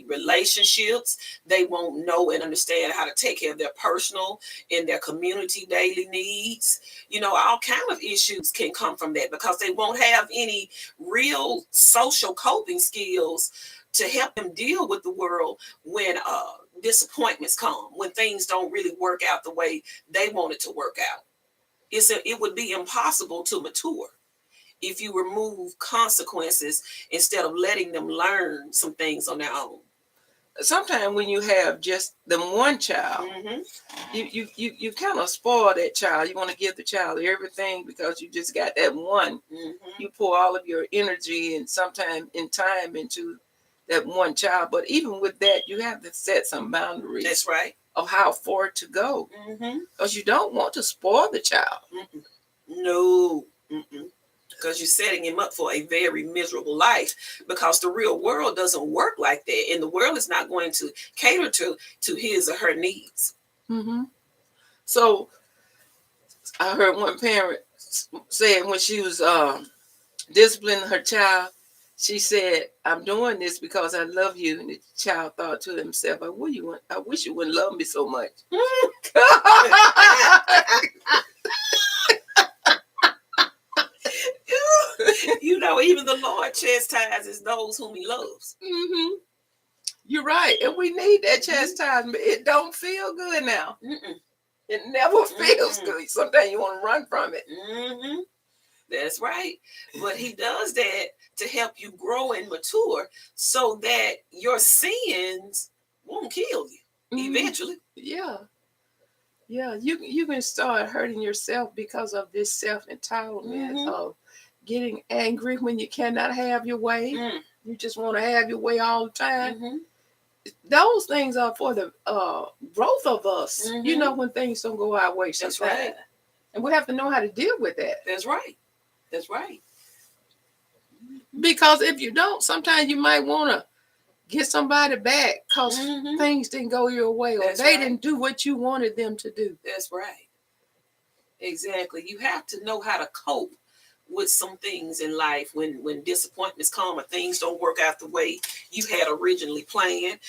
relationships. They won't know and understand how to take care of their personal and their community daily needs. All kind of issues can come from that because they won't have any real social coping skills to help them deal with the world when disappointments come, when things don't really work out the way they want it to work out. It would be impossible to mature if you remove consequences instead of letting them learn some things on their own. Sometimes when you have just the one child, you kind of spoil that child. You want to give the child everything because you just got that one. You pour all of your energy and sometimes in time into that one child. But even with that, you have to set some boundaries. That's right. Of how far to go. Because you don't want to spoil the child. No. Because you're setting him up for a very miserable life, because the real world doesn't work like that, and the world is not going to cater to his or her needs. So I heard one parent say when she was disciplining her child, she said, "I'm doing this because I love you." And the child thought to himself, I wish you wouldn't love me so much. Even the Lord chastises those whom he loves. You're right. And we need that chastisement. It don't feel good now. It never feels good. Sometimes you want to run from it. That's right. But he does that to help you grow and mature so that your sins won't kill you eventually. Yeah. You can start hurting yourself because of this self-entitlement of getting angry when you cannot have your way. You just want to have your way all the time. Those things are for the growth of us. When things don't go our way sometimes. That's right. And we have to know how to deal with that. That's right. That's right. Because if you don't, sometimes you might want to get somebody back because things didn't go your way, or they didn't do what you wanted them to do. That's right. Exactly. You have to know how to cope with some things in life when disappointments come or things don't work out the way you had originally planned.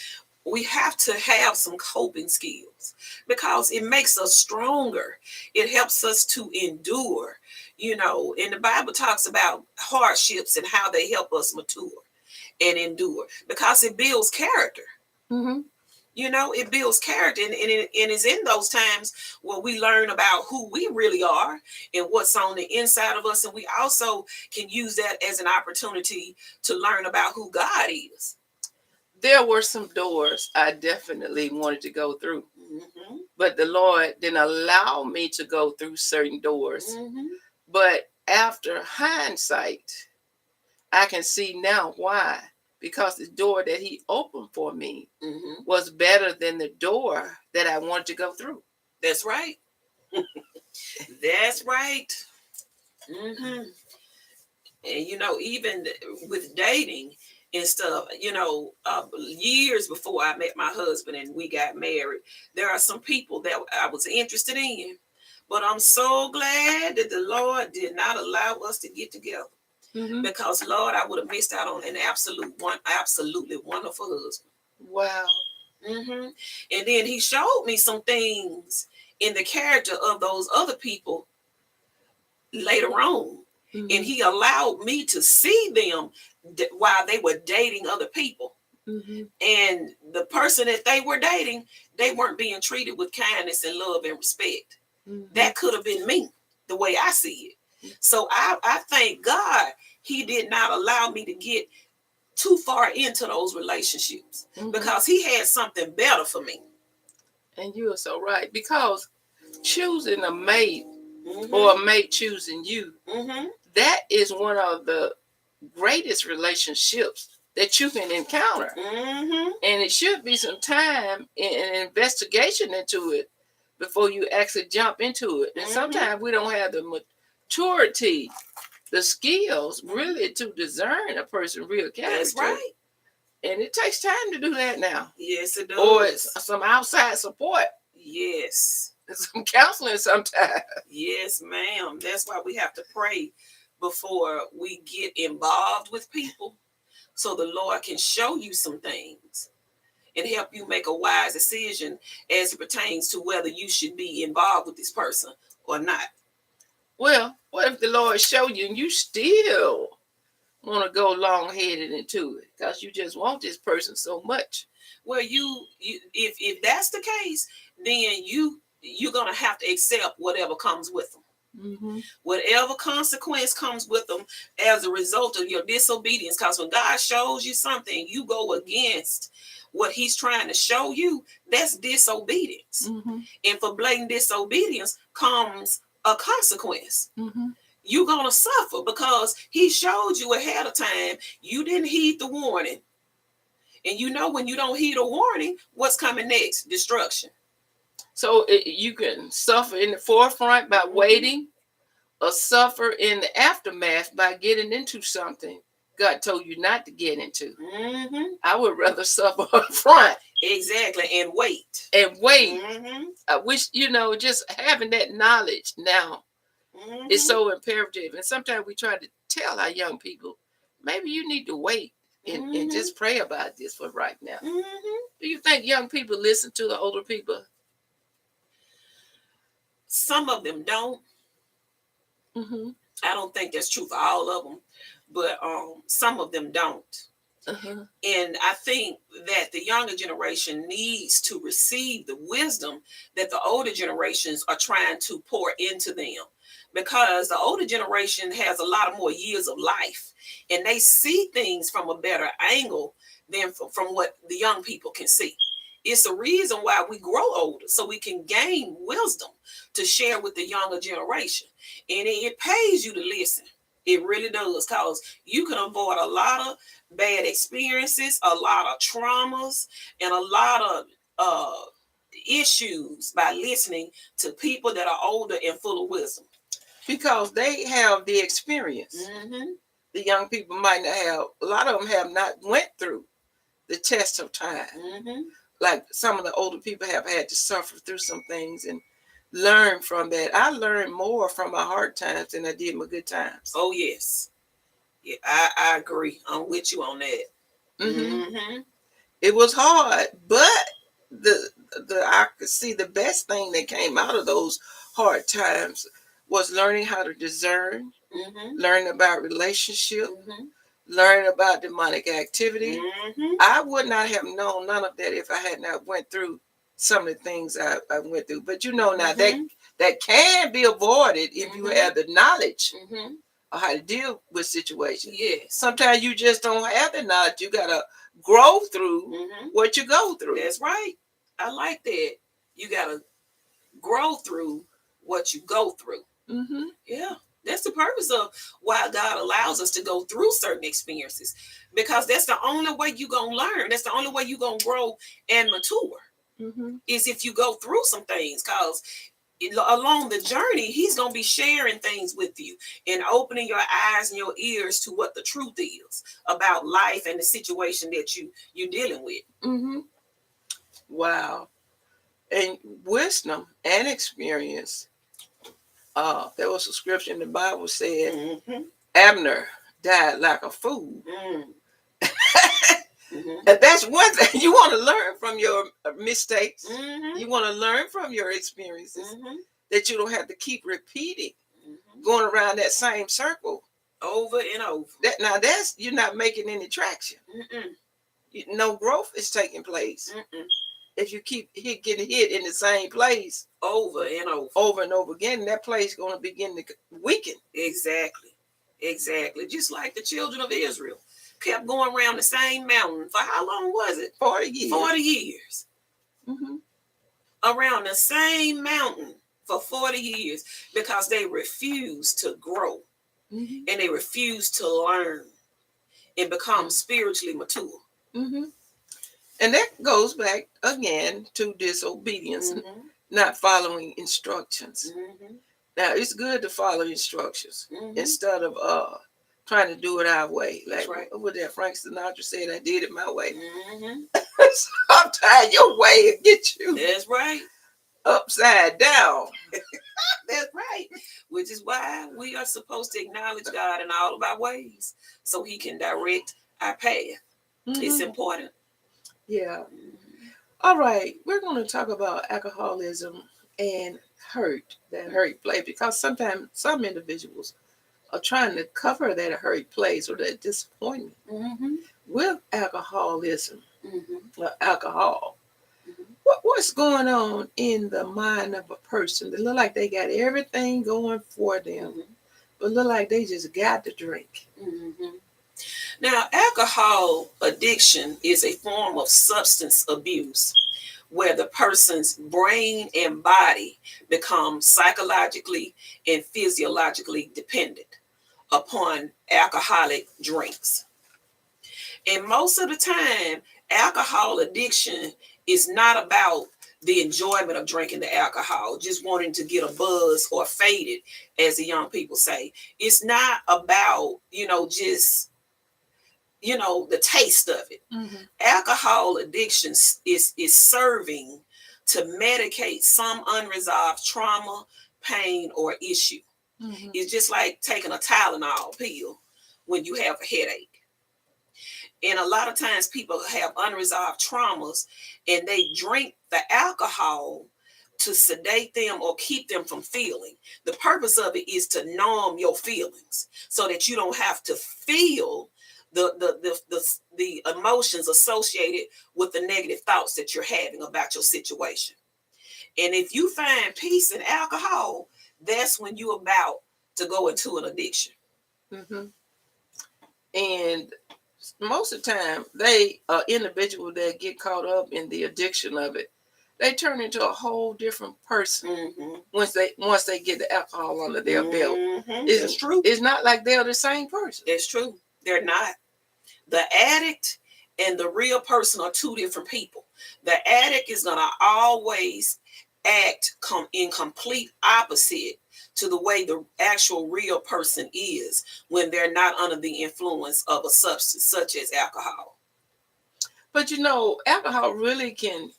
We have to have some coping skills because it makes us stronger. It helps us to endure. And the Bible talks about hardships and how they help us mature and endure because it builds character. It builds character, and it's in those times where we learn about who we really are and what's on the inside of us. And we also can use that as an opportunity to learn about who God is. There were some doors I definitely wanted to go through, but the Lord didn't allow me to go through certain doors. But after hindsight, I can see now why. Because the door that he opened for me was better than the door that I wanted to go through. That's right. That's right. And, even with dating and stuff, years before I met my husband and we got married, there are some people that I was interested in. But I'm so glad that the Lord did not allow us to get together. Because, Lord, I would have missed out on an absolutely wonderful husband. Wow. And then he showed me some things in the character of those other people later on. And he allowed me to see them while they were dating other people. And the person that they were dating, they weren't being treated with kindness and love and respect. That could have been me, the way I see it. So I thank God he did not allow me to get too far into those relationships because he had something better for me. And you are so right, because choosing a mate or a mate choosing you, that is one of the greatest relationships that you can encounter. And it should be some time and investigation into it before you actually jump into it. And sometimes we don't have the maturity, the skills really to discern a person's real character. That's right. And it takes time to do that now. Yes, it does. Or it's some outside support. Yes. Some counseling sometimes. Yes, ma'am. That's why we have to pray before we get involved with people, so the Lord can show you some things and help you make a wise decision as it pertains to whether you should be involved with this person or not. Well, what if the Lord show you and you still want to go long headed into it because you just want this person so much? Well, you if that's the case, then you're gonna have to accept whatever comes with them. Mm-hmm. Whatever consequence comes with them as a result of your disobedience. Because when God shows you something, you go against what he's trying to show you, that's disobedience. Mm-hmm. And for blatant disobedience comes a consequence. Mm-hmm. You're going to suffer because he showed you ahead of time. You didn't heed the warning. And you know when you don't heed a warning, what's coming next? Destruction. So you can suffer in the forefront by waiting, or suffer in the aftermath by getting into something God told you not to get into. Mm-hmm. I would rather suffer up front. Exactly. And wait. And wait. Mm-hmm. I wish, just having that knowledge now is so imperative. And sometimes we try to tell our young people, maybe you need to wait and just pray about this for right now. Mm-hmm. Do you think young people listen to the older people? Some of them don't. Mm-hmm. I don't think that's true for all of them, but some of them don't. Uh-huh. And I think that the younger generation needs to receive the wisdom that the older generations are trying to pour into them, because the older generation has a lot of more years of life and they see things from a better angle than from what the young people can see. It's a reason why we grow older, so we can gain wisdom to share with the younger generation. And it pays you to listen. It really does, because you can avoid a lot of bad experiences, a lot of traumas, and a lot of issues by listening to people that are older and full of wisdom. Because they have the experience. Mm-hmm. The young people might not have. A lot of them have not went through the test of time. Mm-hmm. Like some of the older people have had to suffer through some things and learn from that. I learned more from my hard times than I did my good times. Oh, yes. Yeah, I agree. I'm with you on that. Mm-hmm. Mm-hmm. It was hard, but I could see the best thing that came out of those hard times was learning how to discern, learning about relationship, learning about demonic activity. I would not have known none of that if I had not went through some of the things I went through. But now that can be avoided if you have the knowledge of how to deal with situations. Yes. Sometimes you just don't have the knowledge. You gotta grow through what you go through. That's right. I like that. You gotta grow through what you go through. Yeah. That's the purpose of why God allows us to go through certain experiences, because that's the only way you're going to learn. That's the only way you're going to grow and mature, is if you go through some things, because along the journey, he's going to be sharing things with you and opening your eyes and your ears to what the truth is about life and the situation that you're dealing with. Wow. And wisdom and experience. There was a scripture in the Bible said Abner died like a fool. And that's one thing. You want to learn from your mistakes. You want to learn from your experiences, that you don't have to keep repeating, going around that same circle over and over. That's you're not making any traction. No growth is taking place. If you keep getting hit in the same place over and over again, that place is going to begin to weaken. Exactly. Just like the children of Israel kept going around the same mountain for how long was it? 40 years. 40 years. Around the same mountain for 40 years, because they refused to grow and they refused to learn and become spiritually mature. And that goes back again to disobedience, not following instructions. Now, it's good to follow instructions instead of trying to do it our way. Like what that Frank Sinatra said, I did it my way. Sometimes your way will get you. That's right. Upside down. That's right. Which is why we are supposed to acknowledge God in all of our ways, so he can direct our path. It's important. Yeah. All right. We're going to talk about alcoholism and hurt, that hurt place, because sometimes some individuals are trying to cover that hurt place or that disappointment with alcoholism or alcohol. What's going on in the mind of a person that look like they got everything going for them, but look like they just got to drink? Now, alcohol addiction is a form of substance abuse where the person's brain and body become psychologically and physiologically dependent upon alcoholic drinks. And most of the time, alcohol addiction is not about the enjoyment of drinking the alcohol, just wanting to get a buzz or faded, as the young people say. It's not about, just, the taste of it. Alcohol addiction is serving to medicate some unresolved trauma, pain, or issue. It's just like taking a Tylenol pill when you have a headache. And a lot of times people have unresolved traumas and they drink the alcohol to sedate them or keep them from feeling. The purpose of it is to numb your feelings so that you don't have to feel the emotions associated with the negative thoughts that you're having about your situation. And if you find peace in alcohol, that's when you're about to go into an addiction. And most of the time, they are individuals that get caught up in the addiction of it. They turn into a whole different person once they get the alcohol under their belt. It's true. It's not like they're the same person. It's true. They're not. The addict and the real person are two different people. The addict is going to always act in complete opposite to the way the actual real person is when they're not under the influence of a substance such as alcohol. But alcohol really can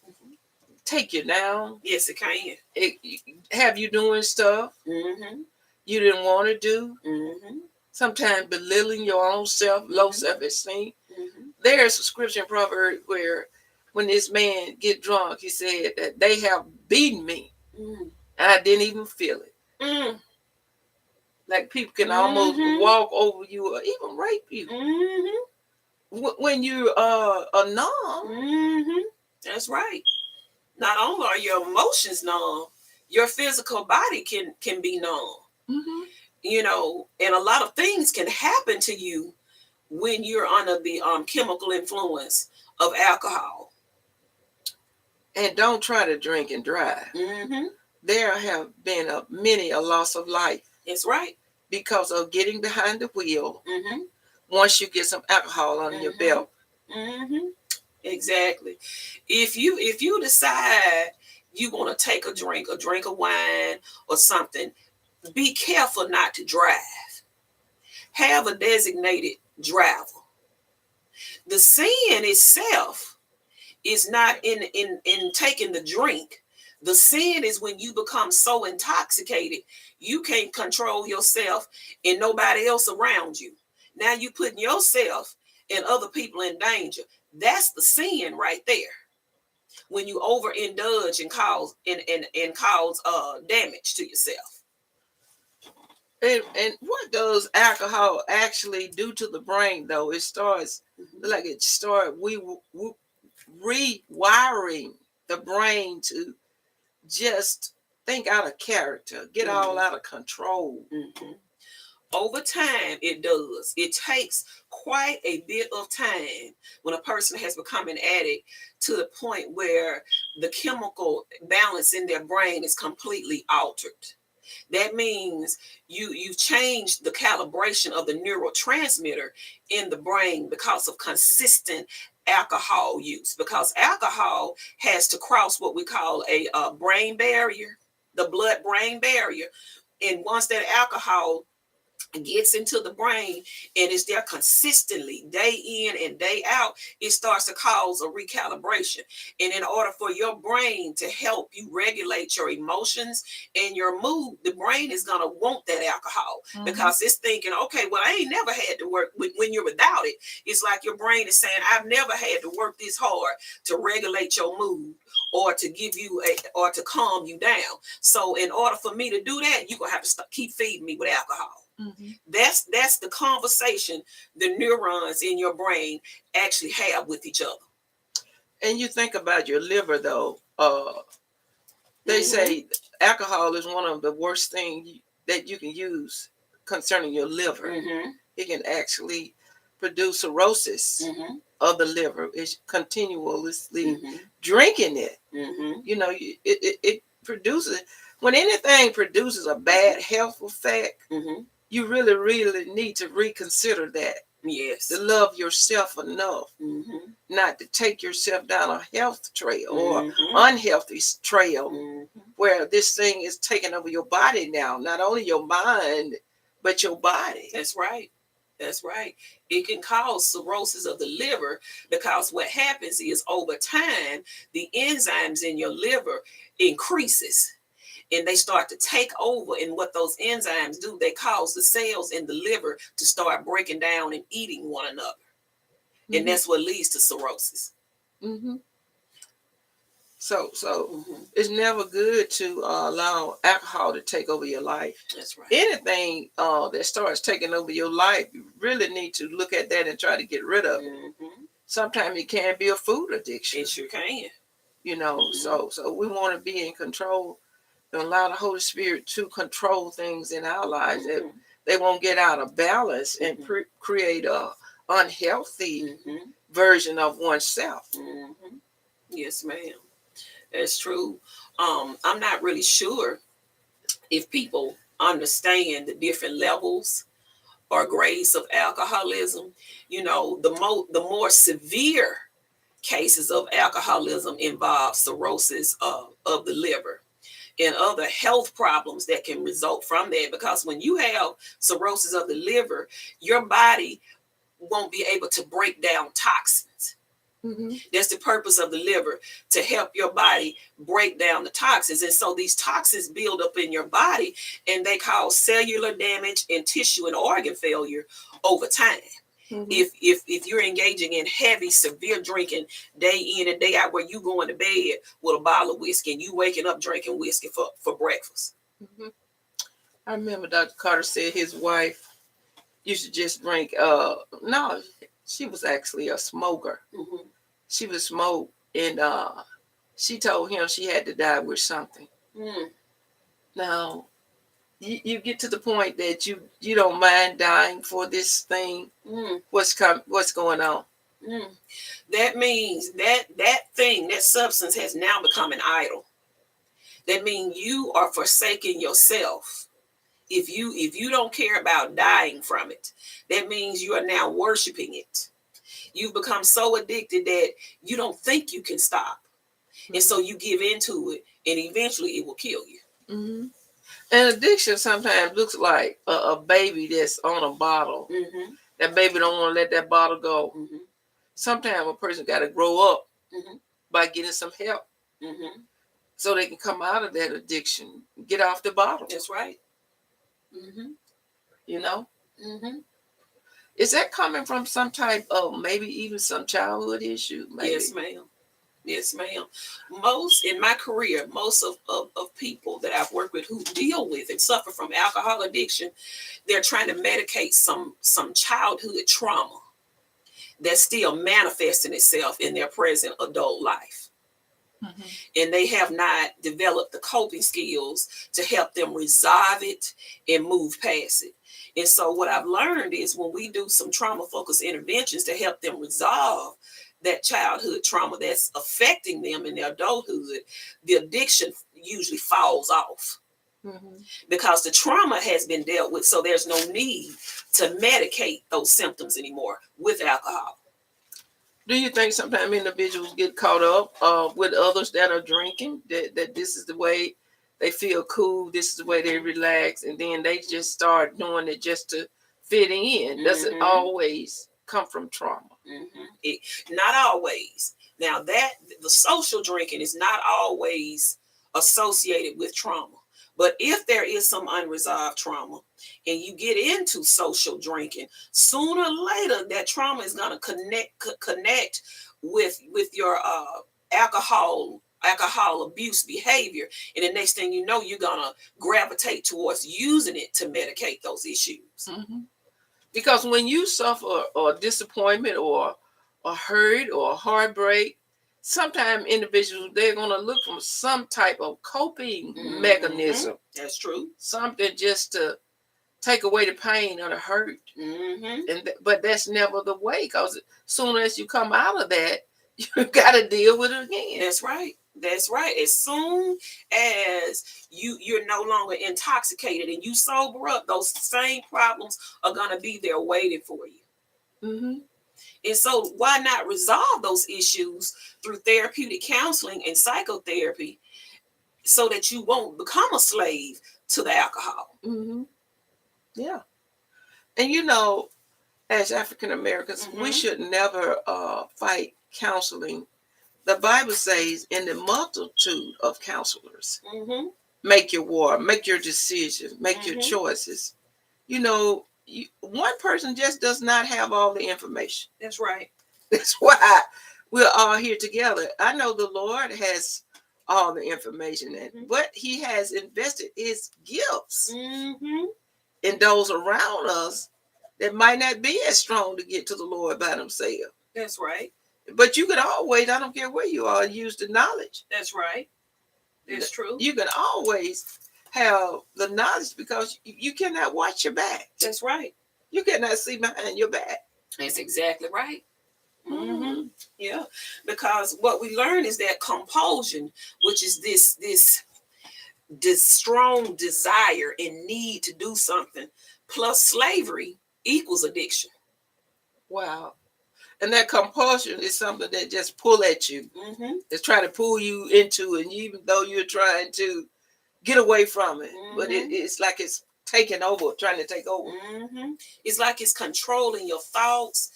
take you down. Yes, it can. It have you doing stuff you didn't want to do. Sometimes belittling your own self, low self-esteem. There's a scripture in Proverbs where when this man get drunk, he said that they have beaten me and I didn't even feel it. Like people can almost walk over you or even rape you when you are numb. That's right. Not only are your emotions numb, your physical body can be numb. And a lot of things can happen to you when you're under the chemical influence of alcohol. And don't try to drink and drive. There have been many a loss of life. That's right. Because of getting behind the wheel once you get some alcohol under your belt. Exactly. If you decide you want to take a drink of wine or something, be careful not to drive. Have a designated driver. The sin itself is not in taking the drink. The sin is when you become so intoxicated, you can't control yourself and nobody else around you. Now you're putting yourself and other people in danger. That's the sin right there. When you overindulge and cause damage to yourself. And what does alcohol actually do to the brain, though? It starts rewiring the brain to just think out of character, get all out of control. Over time, it does. It takes quite a bit of time when a person has become an addict to the point where the chemical balance in their brain is completely altered. That means you've changed the calibration of the neurotransmitter in the brain because of consistent alcohol use, because alcohol has to cross what we call a brain barrier, the blood-brain barrier. And once that alcohol gets into the brain and is there consistently day in and day out, it starts to cause a recalibration. And in order for your brain to help you regulate your emotions and your mood, the brain is going to want that alcohol because it's thinking, okay, well, I ain't never had to work when you're without it. It's like your brain is saying, I've never had to work this hard to regulate your mood or to give you or to calm you down. So in order for me to do that, you're going to have to keep feeding me with alcohol. That's the conversation the neurons in your brain actually have with each other. And you think about your liver, though. They say alcohol is one of the worst things that you can use concerning your liver. It can actually produce cirrhosis of the liver. It's continuously drinking it. You know, it produces, when anything produces a bad health effect, you really, really need to reconsider that. Yes. To love yourself enough not to take yourself down a health trail or unhealthy trail where this thing is taking over your body now. Not only your mind, but your body. That's right. That's right. It can cause cirrhosis of the liver because what happens is over time, the enzymes in your liver increases. And they start to take over, and what those enzymes do, they cause the cells in the liver to start breaking down and eating one another. And that's what leads to cirrhosis. So it's never good to allow alcohol to take over your life. That's right. Anything that starts taking over your life, you really need to look at that and try to get rid of it. Sometimes it can be a food addiction. It sure can. You know, so we want to be in control and allow the Holy Spirit to control things in our lives that they won't get out of balance and create a unhealthy version of oneself. Yes, ma'am. That's true. I'm not really sure if people understand the different levels or grades of alcoholism. You know, the more severe cases of alcoholism involve cirrhosis of the liver and other health problems that can result from that. Because when you have cirrhosis of the liver, your body won't be able to break down toxins. That's the purpose of the liver, to help your body break down the toxins. And so these toxins build up in your body and they cause cellular damage and tissue and organ failure over time. If you're engaging in heavy, severe drinking day in and day out, where you going to bed with a bottle of whiskey and you waking up drinking whiskey for breakfast. I remember Dr. Carter said his wife used to just drink. No, she was actually a smoker. She would smoke, and she told him she had to die with something. Now, you get to the point that you don't mind dying for this thing. What's going on? That means that thing, that substance, has now become an idol. That means you are forsaking yourself. If you don't care about dying from it, that means you are now worshiping it. You've become so addicted that you don't think you can stop. And so you give into it, and eventually it will kill you. And addiction sometimes looks like a baby that's on a bottle. That baby don't want to let that bottle go. Sometimes a person got to grow up by getting some help so they can come out of that addiction, get off the bottle. That's right. You know? Is that coming from some type of, maybe even some childhood issue? Maybe? Yes, ma'am. Yes, ma'am. In my career, most of people that I've worked with who deal with and suffer from alcohol addiction, they're trying to medicate some childhood trauma that's still manifesting itself in their present adult life. And they have not developed the coping skills to help them resolve it and move past it. And so what I've learned is when we do some trauma-focused interventions to help them resolve that childhood trauma that's affecting them in their adulthood, the addiction usually falls off because the trauma has been dealt with. So there's no need to medicate those symptoms anymore with alcohol. Do you think sometimes individuals get caught up with others that are drinking, that this is the way they feel cool. This is the way they relax, and then they just start doing it just to fit in. Doesn't always come from trauma. Not always. Now that the social drinking is not always associated with trauma. But if there is some unresolved trauma and you get into social drinking, sooner or later that trauma is going to connect with your alcohol abuse behavior, and the next thing you know, you're going to gravitate towards using it to medicate those issues. Because when you suffer or disappointment or hurt or heartbreak, sometimes individuals, they're going to look for some type of coping mechanism. That's true. Something just to take away the pain or the hurt. But that's never the way, because as soon as you come out of that, you got to deal with it again. That's right. That's right. As soon as you're no longer intoxicated and you sober up, those same problems are going to be there waiting for you. And so why not resolve those issues through therapeutic counseling and psychotherapy so that you won't become a slave to the alcohol? Yeah. And you know, as African Americans, we should never fight counseling. The Bible says, in the multitude of counselors, make your war, make your decision, make your choices. You know, one person just does not have all the information. That's right. That's why we're all here together. I know the Lord has all the information, but he has invested his gifts in those around us that might not be as strong to get to the Lord by themselves. That's right. But you can always, I don't care where you are, use the knowledge. That's right. That's true. You can always have the knowledge, because you cannot watch your back. That's right. You cannot see behind your back. That's exactly right. Yeah, because what we learn is that compulsion, which is this strong desire and need to do something, plus slavery equals addiction. Wow. And that compulsion is something that just pull at you. It's trying to pull you into it, and even though you're trying to get away from it, but it's like it's taking over, trying to take over. It's like it's controlling your thoughts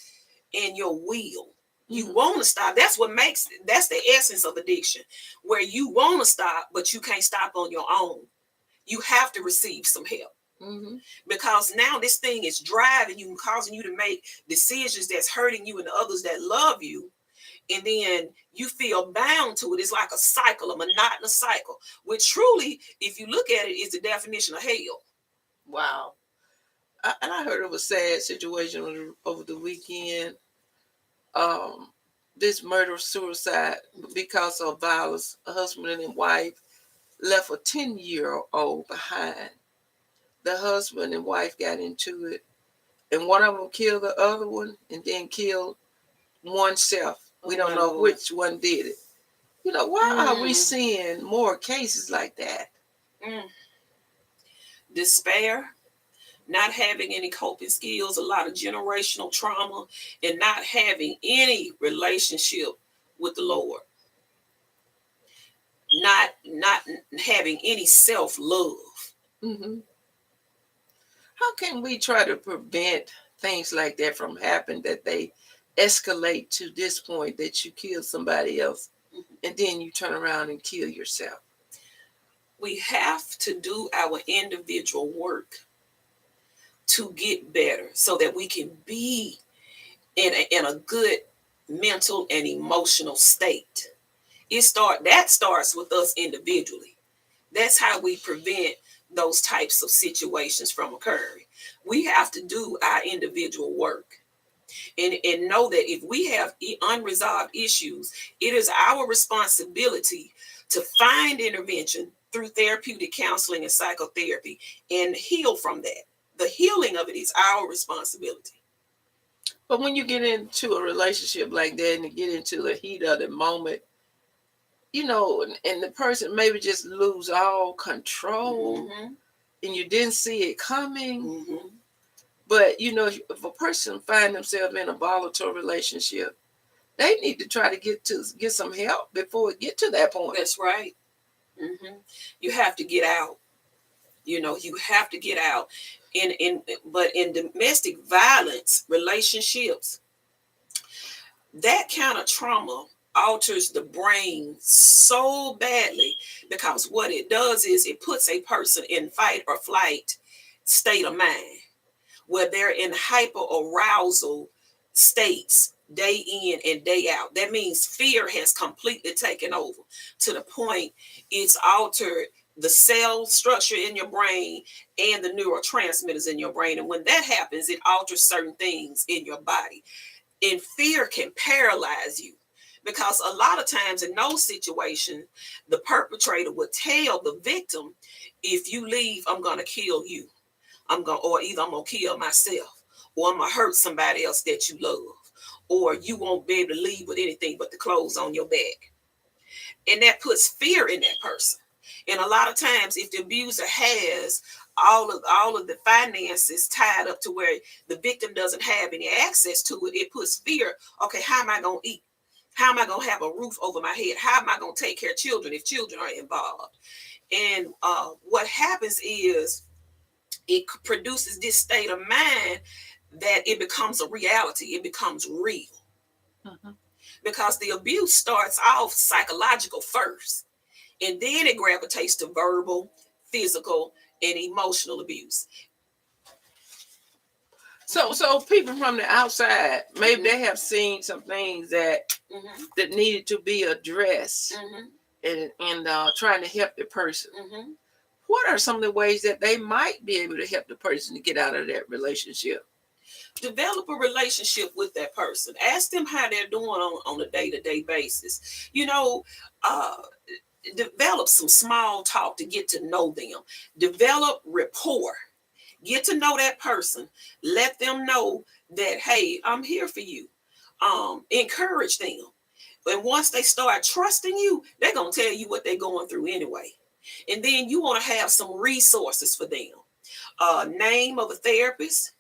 and your will. You want to stop. That's the essence of addiction, where you want to stop, but you can't stop on your own. You have to receive some help. Because now this thing is driving you and causing you to make decisions that's hurting you and the others that love you. And then you feel bound to it. It's like a cycle, a monotonous cycle, which truly, if you look at it, is the definition of hell. Wow. And I heard of a sad situation over the weekend. This murder-suicide because of violence. A husband and wife left a 10-year-old behind. The husband and wife got into it, and one of them killed the other one and then killed oneself. We don't know which one did it. You know, why are we seeing more cases like that? Despair, not having any coping skills, a lot of generational trauma, and not having any relationship with the Lord. Not having any self-love. How can we try to prevent things like that from happening, that they escalate to this point that you kill somebody else and then you turn around and kill yourself? We have to do our individual work to get better so that we can be in a good mental and emotional state. That starts with us individually. That's how we prevent those types of situations from occurring. We have to do our individual work and know that if we have unresolved issues, it is our responsibility to find intervention through therapeutic counseling and psychotherapy and heal from that. The healing of it is our responsibility. But when you get into a relationship like that and you get into the heat of the moment, you know, and the person maybe just lose all control and you didn't see it coming. But, you know, if a person find themselves in a volatile relationship, they need to try to get some help before it get to that point. That's right. Mm-hmm. You have to get out. You have to get out. But in domestic violence relationships, that kind of trauma alters the brain so badly, because what it does is it puts a person in fight or flight state of mind, where they're in hyper arousal states day in and day out. That means fear has completely taken over, to the point it's altered the cell structure in your brain and the neurotransmitters in your brain. And when that happens, it alters certain things in your body. And fear can paralyze you, because a lot of times in those situations, the perpetrator would tell the victim, if you leave, I'm going to kill you. Or either I'm going to kill myself, or I'm going to hurt somebody else that you love, or you won't be able to leave with anything but the clothes on your back. And that puts fear in that person. And a lot of times, if the abuser has all of the finances tied up to where the victim doesn't have any access to it, it puts fear. Okay, how am I going to eat? How am I going to have a roof over my head? How am I going to take care of children if children are involved? And what happens is it produces this state of mind that it becomes a reality. It becomes real. Mm-hmm. Because the abuse starts off psychological first, and then it gravitates to verbal, physical, and emotional abuse. So people from the outside, maybe they have seen some things that that needed to be addressed, and trying to help the person. What are some of the ways that they might be able to help the person to get out of that relationship? Develop a relationship with that person. Ask them how they're doing on a day-to-day basis. Develop some small talk to get to know them. Develop rapport. Get to know that person. Let them know that, hey, I'm here for you. Encourage them. And once they start trusting you, they're going to tell you what they're going through anyway. And then you want to have some resources for them. Name of a therapist.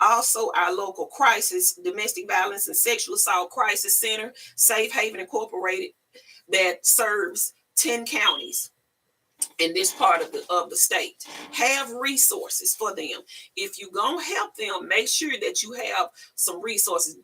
Also, our local domestic violence and sexual assault crisis center, Safe Haven Incorporated, that serves 10 counties in this part of the state. Have resources for them. If you're going to help them, make sure that you have some resources.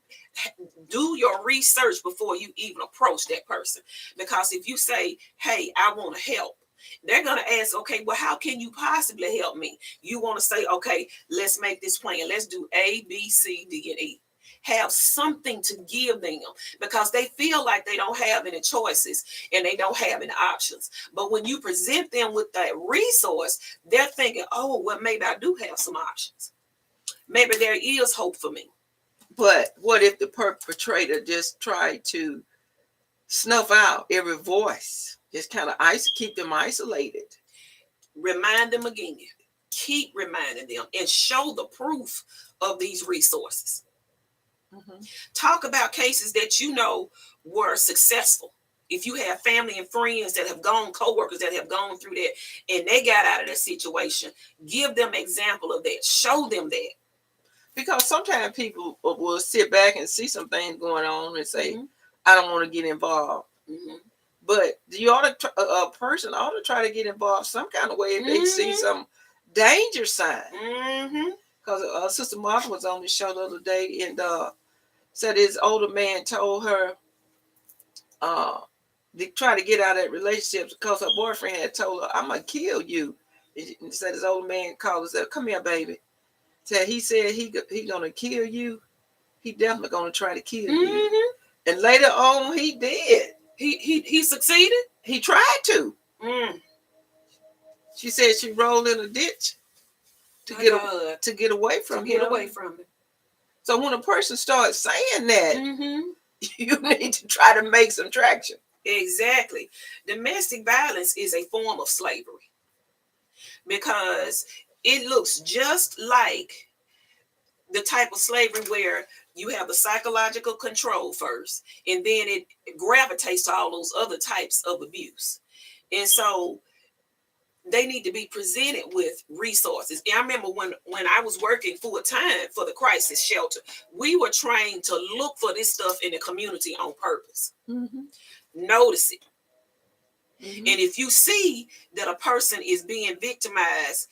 Do your research before you even approach that person. Because if you say, hey, I want to help, they're going to ask, okay, well, how can you possibly help me? You want to say, okay, let's make this plan. Let's do A, B, C, D, and E. Have something to give them, because they feel like they don't have any choices and they don't have any options. But when you present them with that resource, they're thinking, oh, well, maybe I do have some options. Maybe there is hope for me. But what if the perpetrator just tried to snuff out every voice, just kind of keep them isolated? Remind them again. Keep reminding them and show the proof of these resources. Talk about cases that you know were successful. If you have family and friends that have gone, coworkers that have gone through that and they got out of that situation, give them example of that. Show them that. Because sometimes people will sit back and see some things going on and say, I don't want to get involved. But a person ought to try to get involved some kind of way if they see some danger sign. Because Sister Martha was on the show the other day and said his older man told her to try to get out of that relationship because her boyfriend had told her, I'm going to kill you. And said his older man called and said, come here, baby. He said he going to kill you. He definitely going to try to kill you. And later on, he did. He succeeded? He tried to. She said she rolled in a ditch to get away from him. So when a person starts saying that, you need to try to make some traction. Exactly. Domestic violence is a form of slavery, because it looks just like the type of slavery where you have the psychological control first, and then it gravitates to all those other types of abuse. And so they need to be presented with resources. And I remember when I was working full time for the crisis shelter, we were trained to look for this stuff in the community on purpose. Notice it. And if you see that a person is being victimized,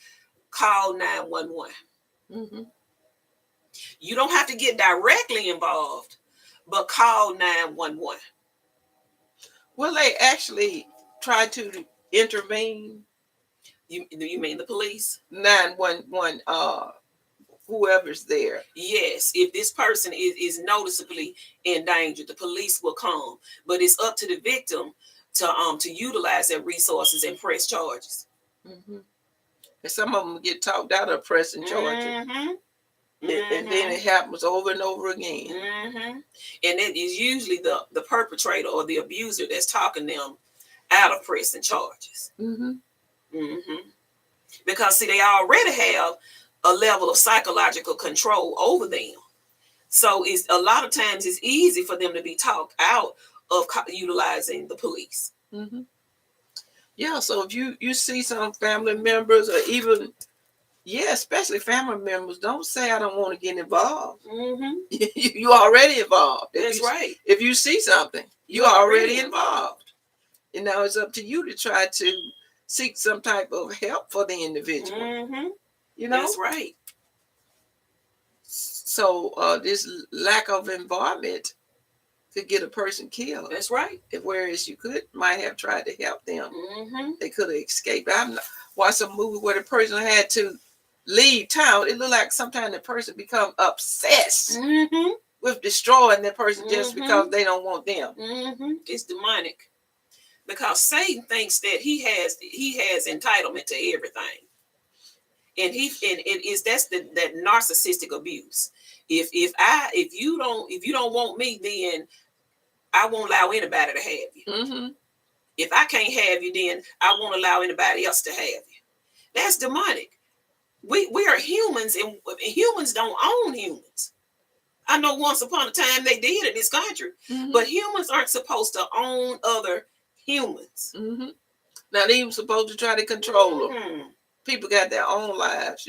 call 911. You don't have to get directly involved, but call 911. Will they actually try to intervene? You mean the police? 911, whoever's there. Yes, if this person is noticeably in danger, the police will come. But it's up to the victim to utilize their resources and press charges. And some of them get talked out of pressing charges. And then it happens over and over again. And it is usually the perpetrator or the abuser that's talking them out of pressing charges. Because see, they already have a level of psychological control over them. So it's a lot of times it's easy for them to be talked out of utilizing the police. Yeah, so if you see some family members or even, especially family members, don't say I don't want to get involved. You already involved. That's right. If you see something, you're already involved. And now it's up to you to try to seek some type of help for the individual. That's right. So this lack of involvement could get a person killed. That's right. Whereas you might have tried to help them. They could have escaped. I've watched a movie where the person had to leave town. It looked like sometimes the person become obsessed with destroying the person just because they don't want them. It's demonic. Because Satan thinks that he has entitlement to everything. And that's that narcissistic abuse. If you don't want me, then I won't allow anybody to have you. If I can't have you, then I won't allow anybody else to have you. That's demonic. We are humans, and humans don't own humans. I know once upon a time they did in this country, but humans aren't supposed to own other humans. Not even supposed to try to control them. People got their own lives,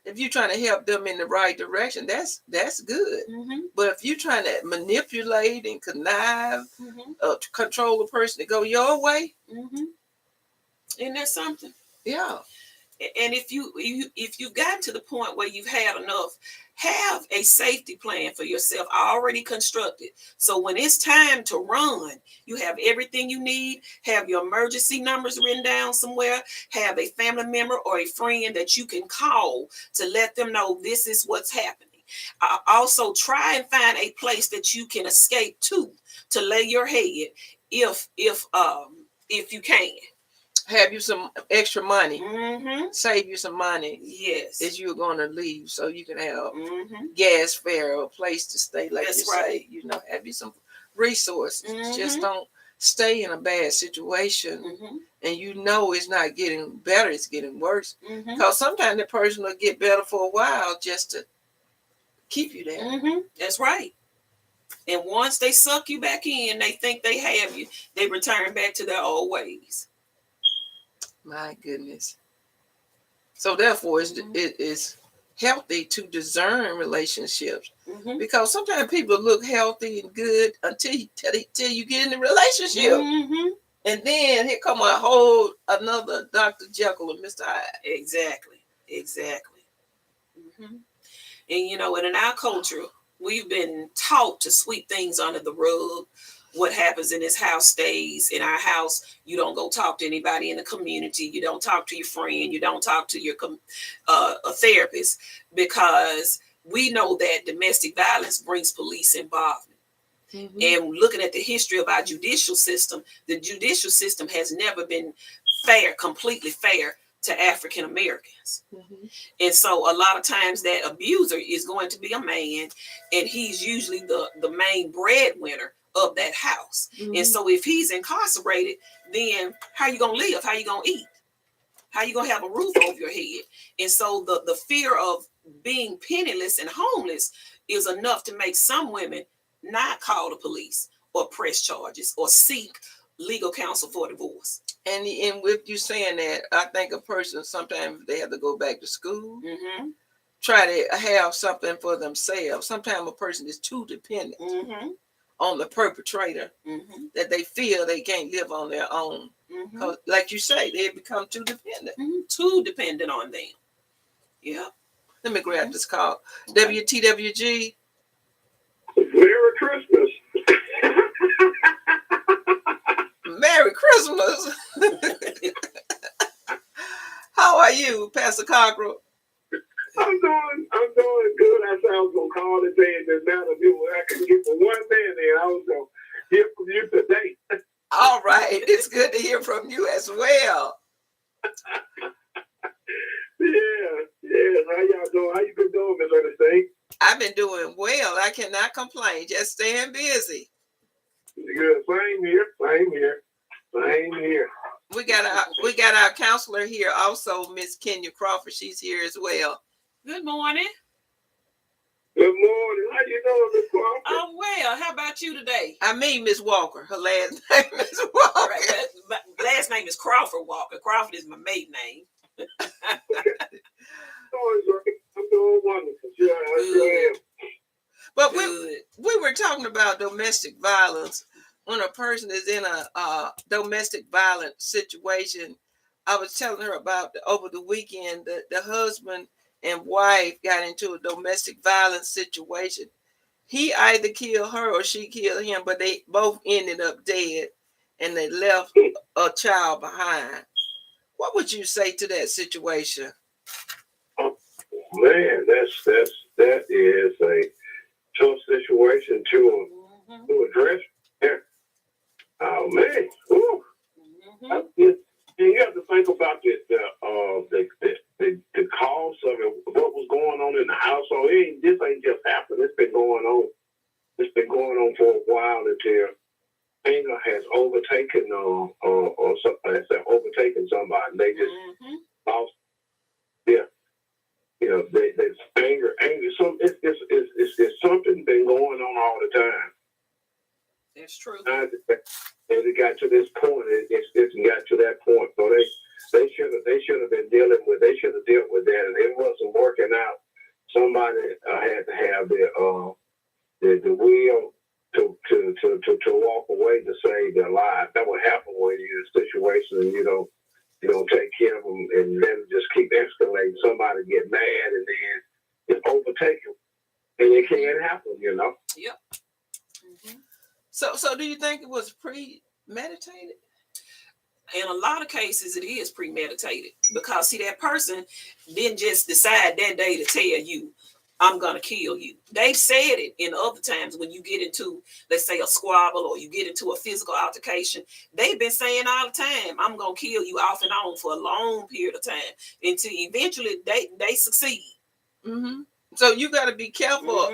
If you're trying to help them in the right direction, that's good. But if you're trying to manipulate and connive, to control a person to go your way, isn't that something? Yeah. And if you've gotten to the point where you've had enough, have a safety plan for yourself already constructed. So when it's time to run, you have everything you need. Have your emergency numbers written down somewhere. Have a family member or a friend that you can call to let them know this is what's happening. Also, try and find a place that you can escape to lay your head if you can. Have you some extra money. Save you some money. Yes. As you're going to leave, so you can have gas fare or a place to stay, like That's you right. say. Have you some resources. Just don't stay in a bad situation, and it's not getting better; it's getting worse. Because sometimes the person will get better for a while just to keep you there. That's right. And once they suck you back in, they think they have you. They return back to their old ways. My goodness. So therefore, it is healthy to discern relationships, because sometimes people look healthy and good until you get in the relationship, and then here come another Dr. Jekyll and Mr. Hyde. Exactly. And in our culture, we've been taught to sweep things under the rug. What happens in this house stays in our house. You don't go talk to anybody in the community. You don't talk to your friend. You don't talk to your a therapist, because we know that domestic violence brings police involvement. And looking at the history of our judicial system, the judicial system has never been completely fair to African Americans. And so a lot of times that abuser is going to be a man, and he's usually the main breadwinner of that house. And so if he's incarcerated, then how you gonna live? How you gonna eat? How you gonna have a roof over your head? And so the fear of being penniless and homeless is enough to make some women not call the police or press charges or seek legal counsel for divorce. And with you saying that, I think a person sometimes they have to go back to school, try to have something for themselves. Sometimes a person is too dependent on the perpetrator that they feel they can't live on their own. Because, like you say, they become too dependent. Too dependent on them. Yeah. Let me grab this call. WTWG. Merry Christmas. Merry Christmas. How are you, Pastor Cockrell? I'm doing good. I said I was gonna call today, and then now I couldn't get for one minute, and I was gonna hear from you today. All right, it's good to hear from you as well. Yeah. How y'all doing? How you been doing, Miss Earnestine? I've been doing well. I cannot complain. Just staying busy. Good. Same here. We got our counselor here also, Miss Kenya Crawford. She's here as well. Good morning. Good morning. How you doing, Miss Crawford? I'm well. How about you today? I mean, Miss Walker. Her last name is Walker. Right. Last name is Crawford Walker. Crawford is my maiden name. I'm doing wonderful. Yeah, I sure am. But we were talking about domestic violence. When a person is in a domestic violence situation, I was telling her about over the weekend the husband and wife got into a domestic violence situation. He either killed her or she killed him, but they both ended up dead, and they left a child behind. What would you say to that situation? Oh, man, that is a tough situation to address. Yeah. Oh man, you have to think about the cause of it. What was going on in the household? This ain't just happened. It's been going on. It's been going on for a while until anger has overtaken or something has overtaken somebody. They just lost. Yeah. You know, there's anger. It's something been going on all the time. It's true. And it got to this point. It's got to that point. So they should have been dealing with. They should have dealt with that, and it wasn't working out. Somebody had to have the will to walk away to save their life. That would happen when you're in a situation and you don't take care of them, and then just keep escalating. Somebody get mad, and then it overtake them, and it can't happen. Yep. So do you think it was premeditated? In a lot of cases, it is premeditated because, see, that person didn't just decide that day to tell you, I'm going to kill you. They've said it in other times when you get into, let's say, a squabble or you get into a physical altercation. They've been saying all the time, I'm going to kill you off and on for a long period of time until eventually they succeed. Mm-hmm. So you got to be careful,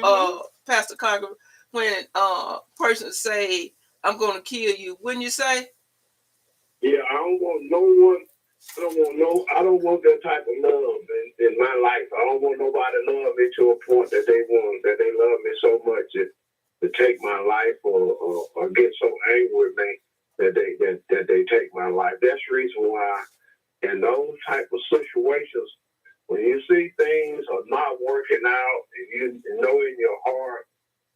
Pastor Conger, when persons say, I'm going to kill you. Wouldn't you say? Yeah, I don't want no one. I don't want that type of love in my life. I don't want nobody to love me to a point that they love me so much to take my life or get so angry with me that they take my life. That's the reason why in those type of situations, when you see things are not working out, and you know in your heart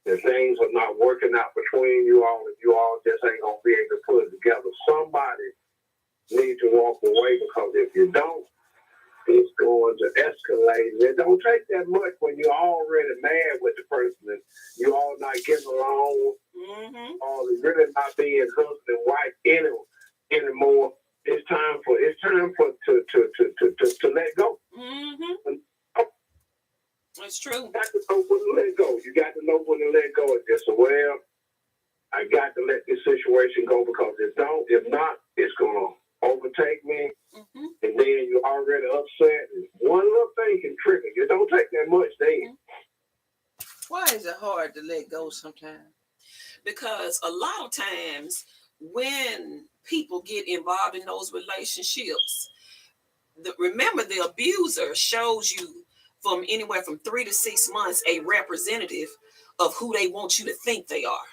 that things are not working out between you all, and you all just ain't gonna be able to put it together. Somebody need to walk away, because if you don't, it's going to escalate. And it don't take that much when you're already mad with the person and you all not getting along, or really not being husband and wife anymore. It's time for to let go. It's true. You got to know when to let go. You got to know when to let go. It's just, well, I got to let this situation go, because if not, it's gonna overtake me, and then you're already upset. And one little thing can trigger. It don't take that much then. Why is it hard to let go sometimes? Because a lot of times when people get involved in those relationships, remember, the abuser shows you from anywhere from 3 to 6 months a representative of who they want you to think they are.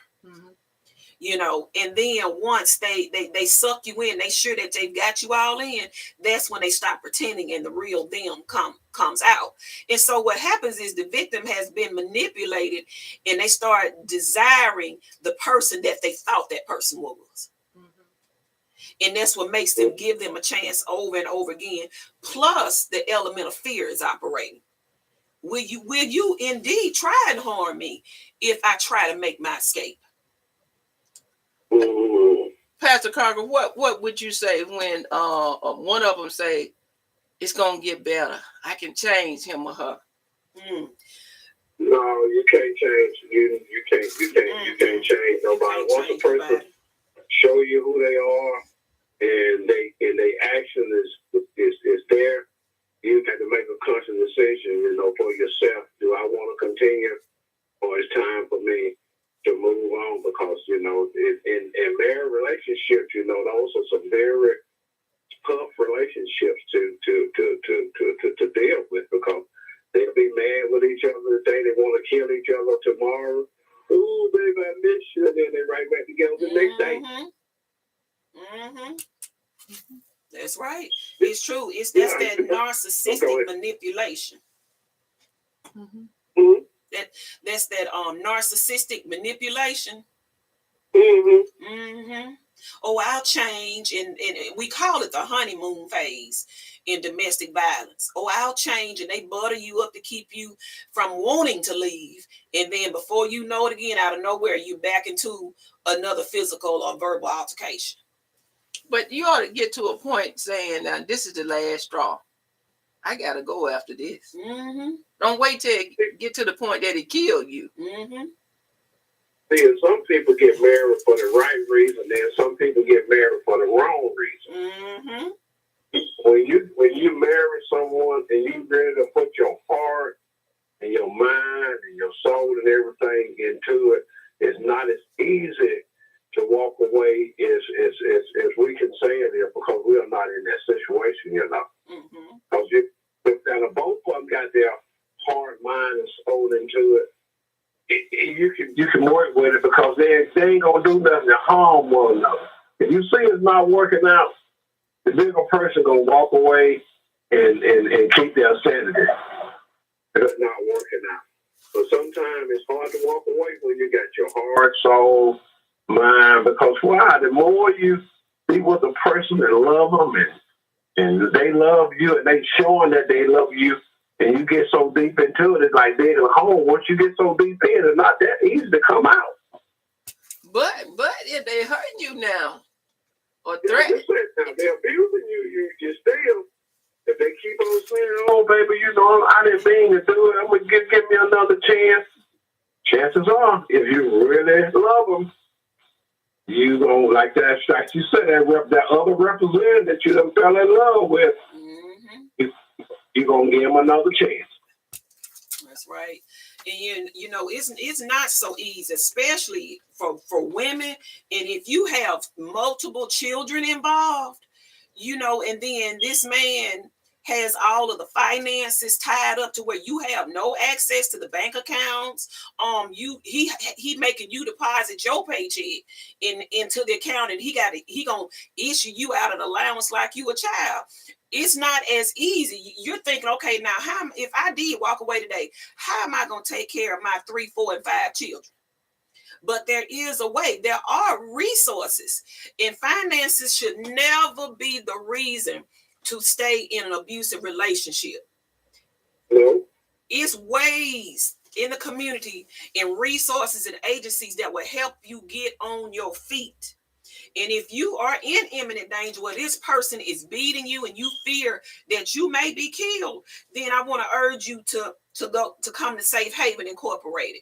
And then once they suck you in, they sure that they've got you all in, that's when they stop pretending and the real them comes out. And so what happens is the victim has been manipulated, and they start desiring the person that they thought that person was. And that's what makes them give them a chance over and over again. Plus, the element of fear is operating. Will you indeed try and harm me if I try to make my escape? Pastor Carter, what would you say when one of them say it's gonna get better? I can change him or her. No, you can't change. You can't change nobody. Once a person show you who they are and they action is there, you have to make a conscious decision, for yourself. Do I want to continue, or it's time for me to move on? Because in marriage relationships, those are some very tough relationships to deal with, because they'll be mad with each other today. They want to kill each other tomorrow. Ooh, baby, I miss you. And then they right back together the next day. That's right. It's true. That's that narcissistic manipulation. That's that narcissistic manipulation. Oh, I'll change, and we call it the honeymoon phase in domestic violence. Oh, I'll change, and they butter you up to keep you from wanting to leave, and then before you know it, again, out of nowhere, you back into another physical or verbal altercation. But you ought to get to a point saying, now, this is the last straw. I got to go after this. Don't wait till it get to the point that it killed you. See, some people get married for the right reason, then some people get married for the wrong reason. When you marry someone and you ready to put your heart and your mind and your soul and everything into it, it's not as easy to walk away as we can say it here, because we are not in that situation, Because if both of them got their heart, mind, and soul into it, you can work with it, because they ain't gonna do nothing to harm one another. If you see it's not working out, the bigger person gonna walk away and keep their sanity. It's not working out. But sometimes it's hard to walk away when you got your heart, soul, mind, because why? The more you be with a person and love them, and they love you, and they showing that they love you, and you get so deep into it, it's like being at home. Once you get so deep in, it's not that easy to come out. But if they hurting you now, or threatening, they're abusing you, you still. If they keep on saying, "Oh, baby, I didn't mean to do it. I'm gonna give me another chance." Chances are, if you really love them, you gonna like that. Like you said, that other representative that you done fell in love with. You're gonna give them another chance. That's right. And it's not so easy, especially for women. And if you have multiple children involved, and then this man has all of the finances tied up to where you have no access to the bank accounts. He making you deposit your paycheck into the account, and he gonna issue you out an allowance like you a child. It's not as easy. You're thinking, okay, now if I did walk away today, how am I going to take care of my 3, 4, and 5 children? But there is a way. There are resources, and finances should never be the reason to stay in an abusive relationship. It's ways in the community and resources and agencies that will help you get on your feet. And if you are in imminent danger where this person is beating you and you fear that you may be killed, then I want to urge you to come to Safe Haven Incorporated.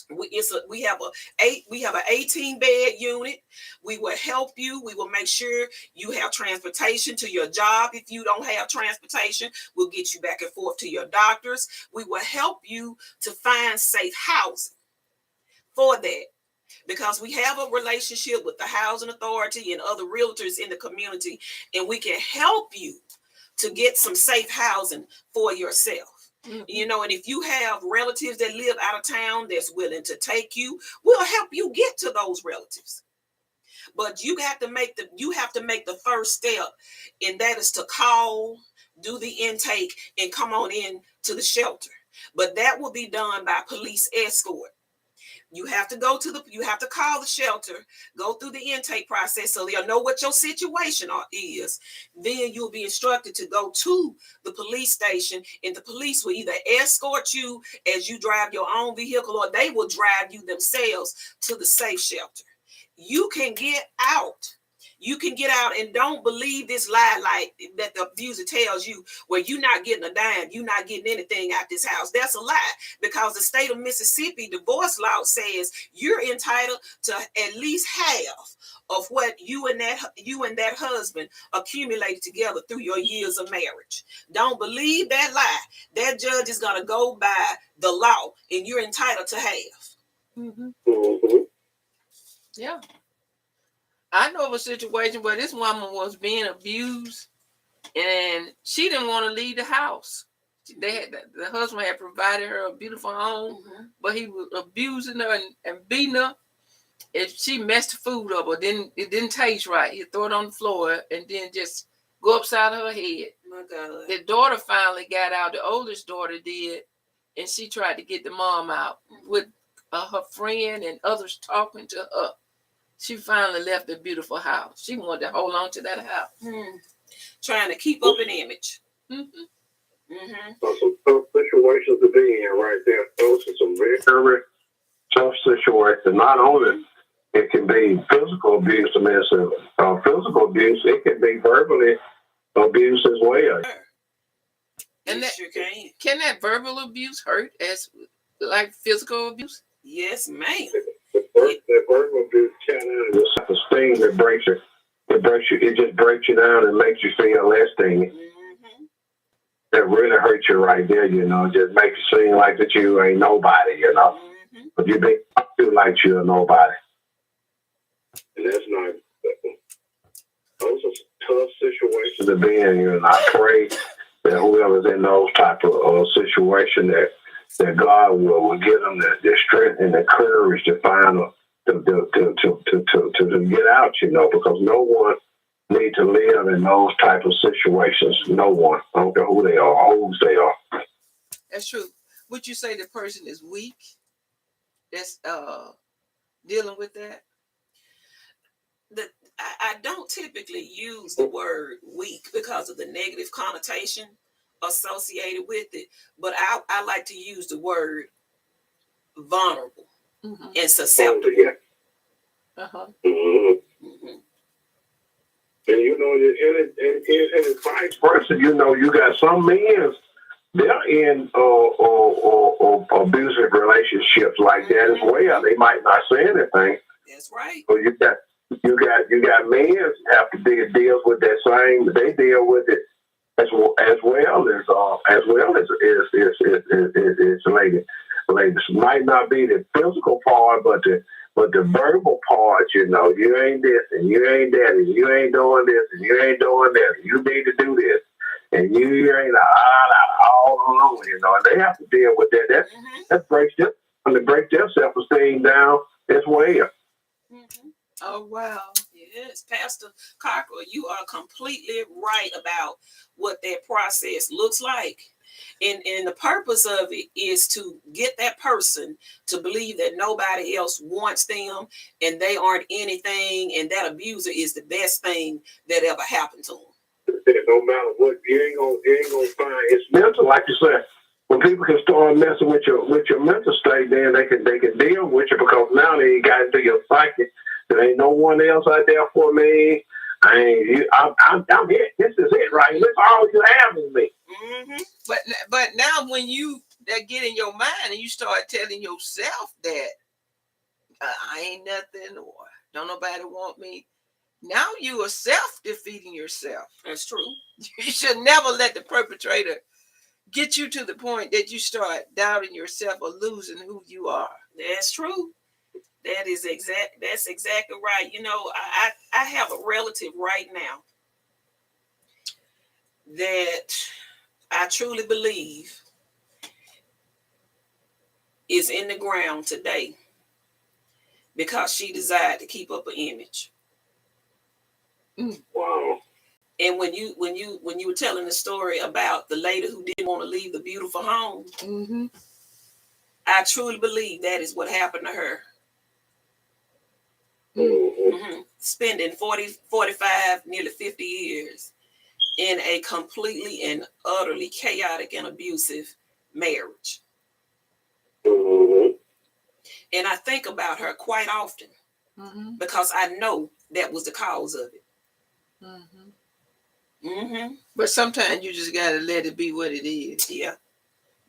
We have an 18-bed unit. We will help you. We will make sure you have transportation to your job. If you don't have transportation, we'll get you back and forth to your doctors. We will help you to find safe housing for that, because we have a relationship with the housing authority and other realtors in the community, and we can help you to get some safe housing for yourself. And if you have relatives that live out of town that's willing to take you, we'll help you get to those relatives. But you have to make the first step, and that is to call, do the intake, and come on in to the shelter. But that will be done by police escort. You have to call the shelter, go through the intake process so they'll know what your situation is. Then you'll be instructed to go to the police station, and the police will either escort you as you drive your own vehicle, or they will drive you themselves to the safe shelter. You can get out. You can get out, and don't believe this lie like that the abuser tells you, where you're not getting a dime, you're not getting anything out this house. That's a lie, because the state of Mississippi divorce law says you're entitled to at least half of what you and that husband accumulated together through your years of marriage. Don't believe that lie. That judge is going to go by the law, and you're entitled to half. Mm-hmm. Mm-hmm. Yeah. I know of a situation where this woman was being abused, and she didn't want to leave the house. The husband had provided her a beautiful home, but he was abusing her and beating her. If she messed the food up, or it didn't taste right, he'd throw it on the floor and then just go upside her head. My God. The daughter finally got out. The oldest daughter did, and she tried to get the mom out with her friend and others talking to her. She finally left the beautiful house. She wanted to hold on to that house. Trying to keep up an image. Some tough situations to be in right there. Those are some very, very tough situations. Not only it can be physical abuse, physical abuse, it can be verbally abuse as well. And that sure can that verbal abuse hurt as like physical abuse? Yes, ma'am. The verbal abuse can have self-esteem that breaks you. It just breaks you down and makes you feel less than. That really hurts you right there, just makes you seem like that you ain't nobody, But you make you feel like you're nobody. And that's not, those are tough situations to be in, and I pray that whoever's in those type of situations that God will give them the strength and the courage to find to get out, because no one need to live in those type of situations. No one. I don't care who they are or whose they are. That's true. Would you say the person is weak that's dealing with that? I don't typically use the word weak because of the negative connotation associated with it, but I like to use the word vulnerable and susceptible. And and vice versa, you got some men, they're in abusive relationships like that as well. They might not say anything. That's right. So you got men have to deal with that same. They deal with it as well as ladies. Might not be the physical part, but the verbal part, you ain't this and you ain't that and you ain't doing this and you ain't doing that. And you need to do this and you ain't all alone, and they have to deal with that. That breaks their self-esteem down as well. Oh, wow. Yes, Pastor Cockrell, you are completely right about what that process looks like. And the purpose of it is to get that person to believe that nobody else wants them and they aren't anything, and that abuser is the best thing that ever happened to them. No matter what, you ain't gonna find. It's mental, like you said. When people can start messing with your mental state, then they can deal with you, because now they got into your psyche. There ain't no one else out there for me. I'm it. This is it, right? This all you have is me. But now when that get in your mind and you start telling yourself that I ain't nothing, or don't nobody want me, now you are self-defeating yourself. That's true. You should never let the perpetrator get you to the point that you start doubting yourself or losing who you are. That's true. That's exactly right. I have a relative right now that I truly believe is in the ground today because she desired to keep up an image. Wow. And when you were telling the story about the lady who didn't want to leave the beautiful home, I truly believe that is what happened to her. Spending 40, 45, nearly 50 years in a completely and utterly chaotic and abusive marriage. And I think about her quite often because I know that was the cause of it. But sometimes you just got to let it be what it is. Yeah.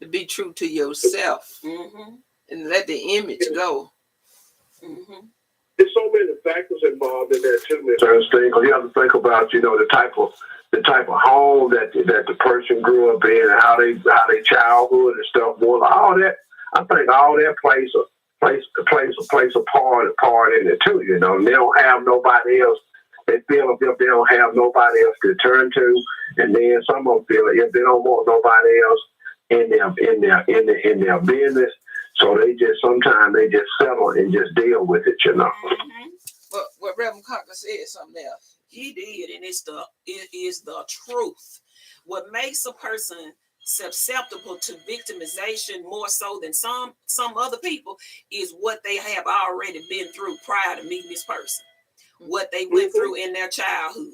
To be true to yourself and let the image go. There's so many factors involved in that too, Miss Earnestine. Because you have to think about, you know, the type of home that the person grew up in and how they childhood and stuff. Well, all that, I think all that plays a part in it too. You know, they don't have nobody else. They feel as if they don't have nobody else to turn to, and then some of them feel if they don't want nobody else in their business, so sometimes they just settle and just deal with it, you know. But what Reverend Cocker said something else. He did, and it is the truth. What makes a person susceptible to victimization more so than some other people is what they have already been through prior to meeting this person, what they went through in their childhood.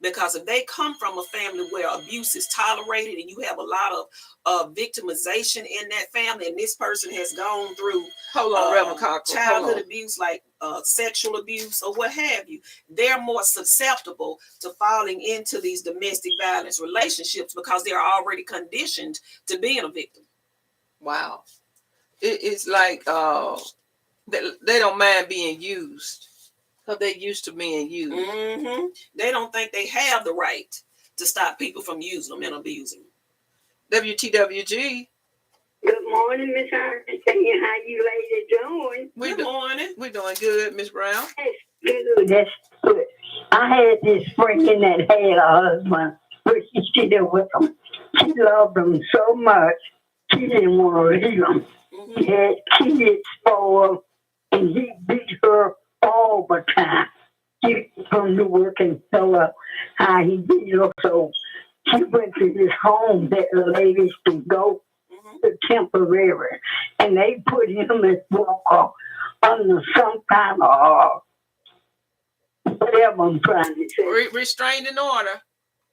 Because if they come from a family where abuse is tolerated and you have a lot of victimization in that family, and this person has gone through Reverend Cocker, childhood abuse, like sexual abuse or what have you, they're more susceptible to falling into these domestic violence relationships because they're already conditioned to being a victim. Wow. It's like they don't mind being used. Because they're used to being used. They don't think they have the right to stop people from using them and abusing them. WTWG. Good morning, Miss Earnestine. How you ladies doing? Good morning. We're doing good, Miss Brown. That's good. That's good. I had this friend that had a husband, but she still with him. She loved him so much, she didn't want to leave him. He had kids for, and he beat her all the time. She come to work and tell her how he did her. So she went to this home that the ladies could go to temporary, and they put him as walker under some kind of whatever I'm trying to say. Restraining order.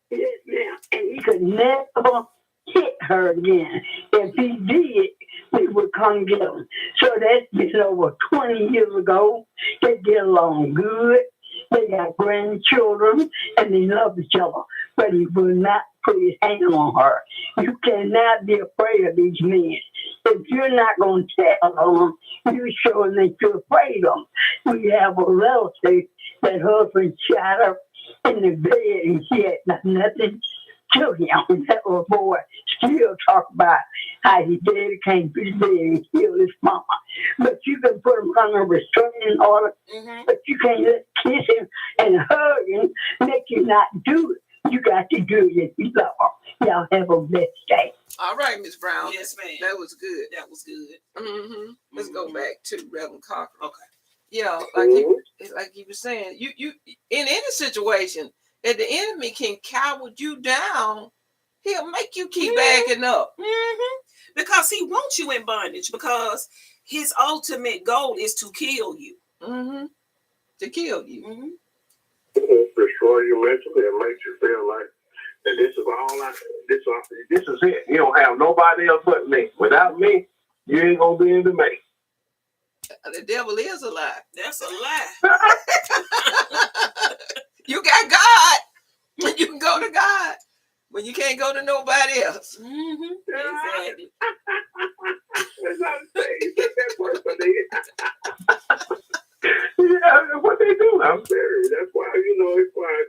Yes, ma'am. And he could never hit her again. If he did, we would come get him. So that's been over 20 years ago. They get along good. They got grandchildren, and they love each other. But he will not put his hand on her. You cannot be afraid of these men. If you're not going to tell them, you're showing that you're afraid of them. We have a relative that husband shot her in the bed, and she had nothing to him. That little boy still talk about how he came to the bed and killed his mama. But you can put him under restraining order, but you can't kiss him and hug him, make you not do it. You got to do it if you love him. Y'all have a blessed day. All right, Miss Brown. Yes, ma'am. That was good. That was good. Let's go back to Reverend Cocker. Okay. Yeah, like you were saying, you in any situation, if the enemy can cower you down, he'll make you keep backing up. Because he wants you in bondage, because his ultimate goal is to kill you. To kill you. Destroy you mentally and make you feel like that this is all this is it. You don't have nobody else but me. Without me, you ain't gonna be able to make. The devil is a lie. That's a lie. You got God. You can go to God when you can't go to nobody else. Exactly. That's not that person did. Yeah, what they do, I'm serious. That's why, it's why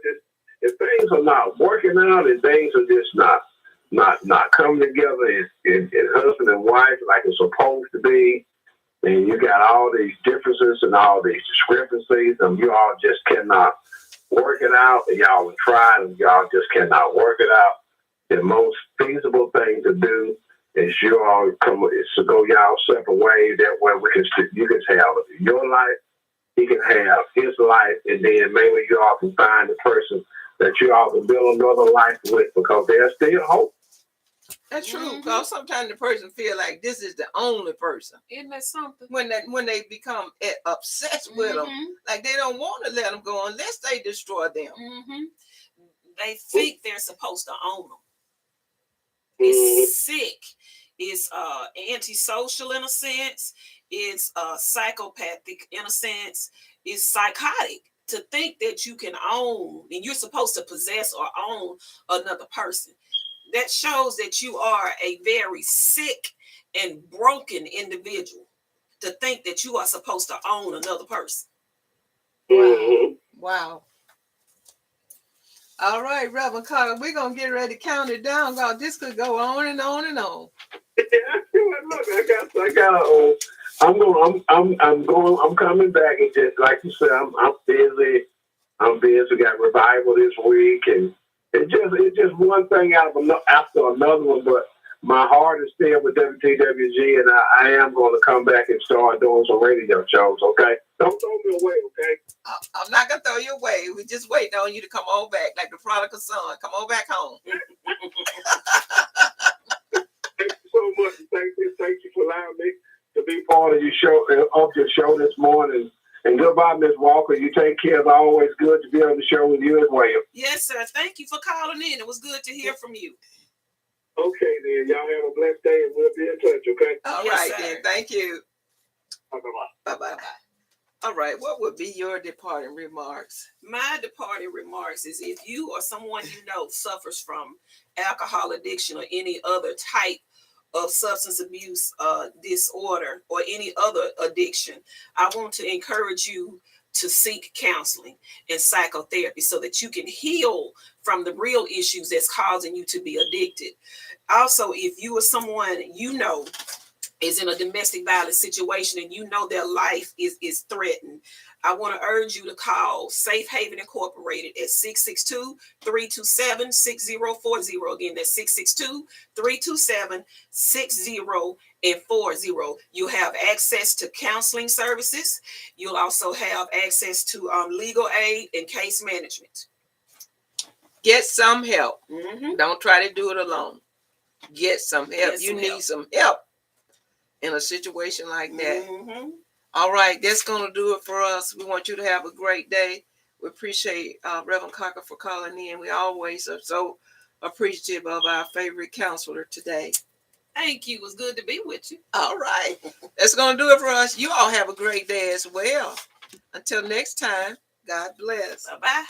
if things are not working out and things are just not coming together in husband and wife like it's supposed to be, and you got all these differences and all these discrepancies, and you all just cannot work it out, and y'all have tried and y'all just cannot work it out, the most feasible thing to do is you all is to go y'all separate ways. That way you can have your life, he can have his life, and then maybe you all can find the person that you all can build another life with, because there's still hope. That's true. Because sometimes the person feel like this is the only person. Isn't that something? When they become obsessed with them, like they don't want to let them go unless they destroy them. They think they're supposed to own them. It's sick. It's antisocial in a sense. It's psychopathic in a sense. It's psychotic to think that you can own and you're supposed to possess or own another person. That shows that you are a very sick and broken individual to think that you are supposed to own another person. Wow. All right, Reverend Carter, we're gonna get ready to count it down. God, this could go on and on and on. Look, I'm coming back, and just like you said, I'm busy. I'm busy. Got revival this week, and it's just one thing after another one. But my heart is still with WTWG, and I am going to come back and start doing some radio shows. Okay, don't throw me away. Okay, I'm not gonna throw you away. We just waiting on you to come on back, like the prodigal son. Come on back home. Thank you so much. Thank you for allowing me to be part of your show this morning. And goodbye, Miss Walker. You take care. It's always good to be on the show with you as well. Yes, sir. Thank you for calling in. It was good to hear from you. Okay, then. Y'all have a blessed day, and we'll be in touch, okay? All right, then. Thank you. Bye-bye. Bye-bye. All right, what would be your departing remarks? My departing remarks is if you or someone you know suffers from alcohol addiction or any other type of substance abuse disorder or any other addiction, I want to encourage you to seek counseling and psychotherapy so that you can heal from the real issues that's causing you to be addicted. Also, if you or someone you know is in a domestic violence situation and you know their life is threatened, I want to urge you to call Safe Haven Incorporated at 662-327-6040. Again, that's 662-327-6040. You have access to counseling services. You'll also have access to legal aid and case management. Get some help. Don't try to do it alone. Get some help. You need some help in a situation like that. All right, that's going to do it for us. We want you to have a great day. We appreciate Reverend Cocker for calling in. We always are so appreciative of our favorite counselor today. Thank you. It was good to be with you. All right, that's going to do it for us. You all have a great day as well. Until next time, God bless. Bye-bye.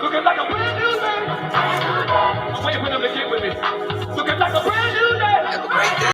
Looking like a brand new day. I'm waiting for them to get with me. Looking like a brand new day. Have a great day.